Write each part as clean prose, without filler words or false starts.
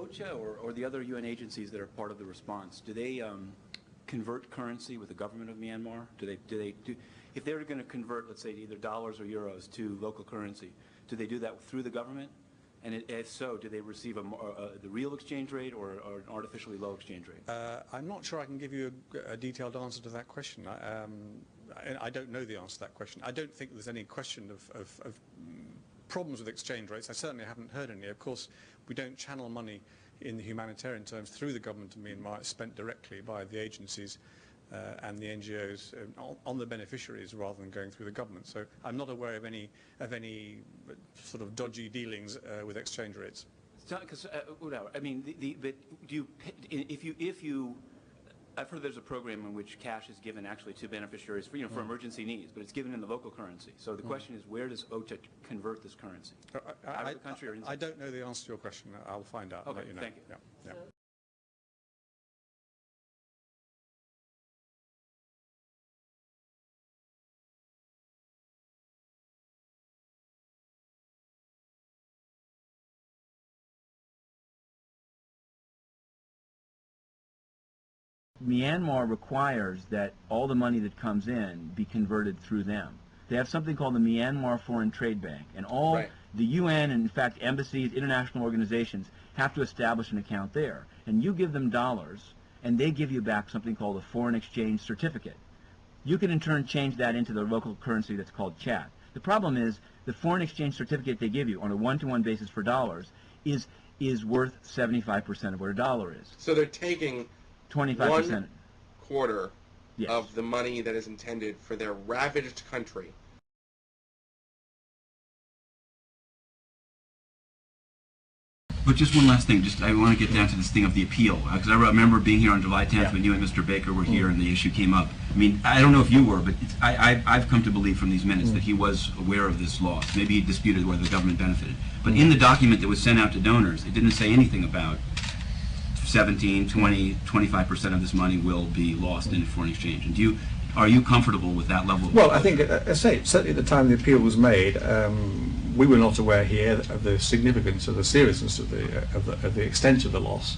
OCHA or the other UN agencies that are part of the response, do they convert currency with the government of Myanmar? If they were going to convert, let's say, either dollars or euros to local currency, do they do that through the government? And if so, do they receive the real exchange rate or an artificially low exchange rate? I'm not sure I can give you a detailed answer to that question. I don't know the answer to that question. I don't think there's any question of problems with exchange rates. I certainly haven't heard any. Of course, we don't channel money in the humanitarian terms through the government of Myanmar. It's spent directly by the agencies and the NGOs on the beneficiaries rather than going through the government. So I'm not aware of any sort of dodgy dealings with exchange rates. Because I mean, but do you, if you, I've heard there's a program in which cash is given actually to beneficiaries for for emergency needs, but it's given in the local currency. So the question is, where does OCHA convert this currency? Out of the country or inside? I don't know the answer to your question. I'll find out. Okay, and let you know. thank you. Yeah, yeah. Myanmar requires that all the money that comes in be converted through them. They have something called the Myanmar Foreign Trade Bank, and all the UN and in fact embassies, international organizations have to establish an account there. And you give them dollars, and they give you back something called a foreign exchange certificate. You can in turn change that into the local currency that's called chat. The problem is the foreign exchange certificate they give you on a one-to-one basis for dollars is worth 75% of what a dollar is. So they're taking 25%. 1/4 Yes. of the money that is intended for their ravaged country. But just one last thing, I want to get down to this thing of the appeal, because I remember being here on July 10th when you and Mr. Baker were here and the issue came up. I mean, I don't know if you were, but I've come to believe from these minutes that he was aware of this loss. Maybe he disputed whether the government benefited. But in the document that was sent out to donors, it didn't say anything about 17, 20, 25% of this money will be lost in foreign exchange. And are you comfortable with that level of Well, I think, as I say, certainly at the time the appeal was made, we were not aware here of the significance or the seriousness of the extent of the loss.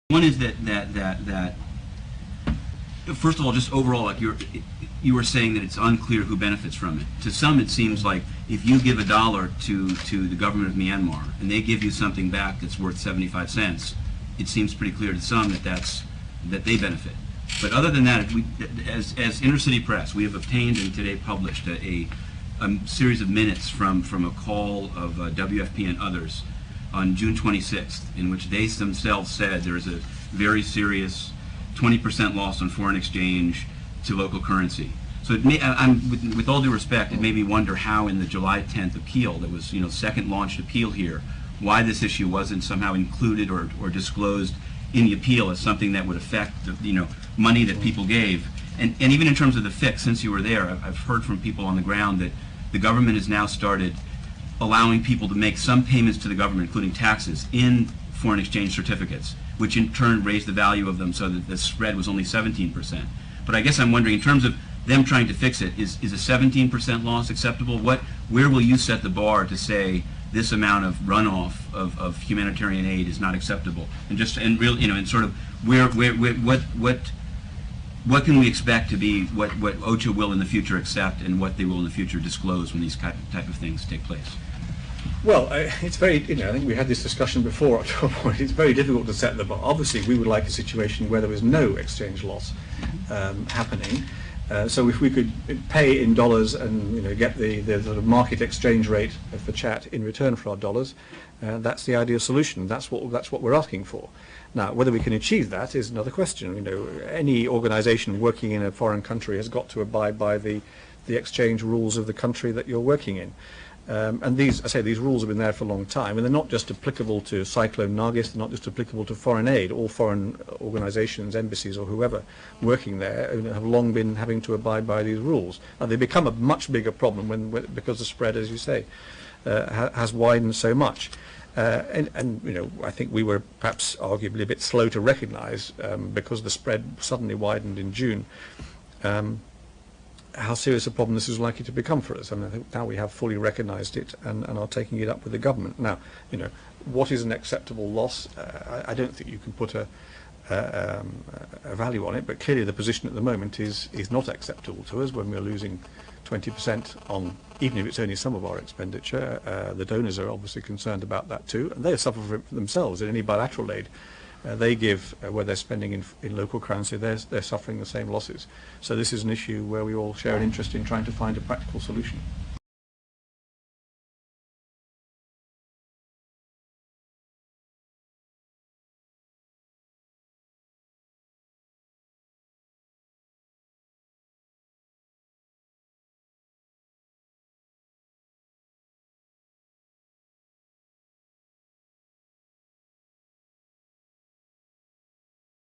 One is that first of all, just overall, like you were saying that it's unclear who benefits from it. To some, it seems like if you give $1 to the government of Myanmar and they give you something back that's worth 75 cents, it seems pretty clear to some that they benefit. But other than that, as Intercity Press, we have obtained and today published a series of minutes from a call of WFP and others on June 26th, in which they themselves said there is a very serious 20% loss on foreign exchange to local currency. So it may, with all due respect, it made me wonder how in the July 10th appeal, that was second launched appeal here, why this issue wasn't somehow included or disclosed in the appeal as something that would affect the money that people gave. And even in terms of the fix, since you were there, I've heard from people on the ground that the government has now started allowing people to make some payments to the government, including taxes, in foreign exchange certificates, which in turn raised the value of them so that the spread was only 17%. But I guess I'm wondering, in terms of them trying to fix it, is a 17% loss acceptable? Where will you set the bar to say this amount of runoff of humanitarian aid is not acceptable? And sort of what can we expect to be what OCHA will in the future accept and what they will in the future disclose when these type of things take place? Well, it's very, I think we had this discussion before. It's very difficult to set the bar. Obviously, we would like a situation where there was no exchange loss happening. So if we could pay in dollars and get the sort of market exchange rate for chat in return for our dollars, that's the ideal solution. That's what we're asking for. Now, whether we can achieve that is another question. Any organisation working in a foreign country has got to abide by the exchange rules of the country that you're working in. And these rules have been there for a long time, and they're not just applicable to Cyclone Nargis, they're not just applicable to foreign aid. All foreign organisations, embassies or whoever working there have long been having to abide by these rules. Now, they become a much bigger problem because the spread, as you say, has widened so much. And you know, I think we were perhaps arguably a bit slow to recognise, because the spread suddenly widened in June, how serious a problem this is likely to become for us. I mean, I think now we have fully recognised it and are taking it up with the government. Now, you know, what is an acceptable loss? I don't think you can put a value on it, but clearly the position at the moment is not acceptable to us when we're losing 20% on, even if it's only some of our expenditure. The donors are obviously concerned about that too, and they suffer from it themselves in any bilateral aid. They give where they're spending in local currency, they're suffering the same losses. So this is an issue where we all share an interest in trying to find a practical solution.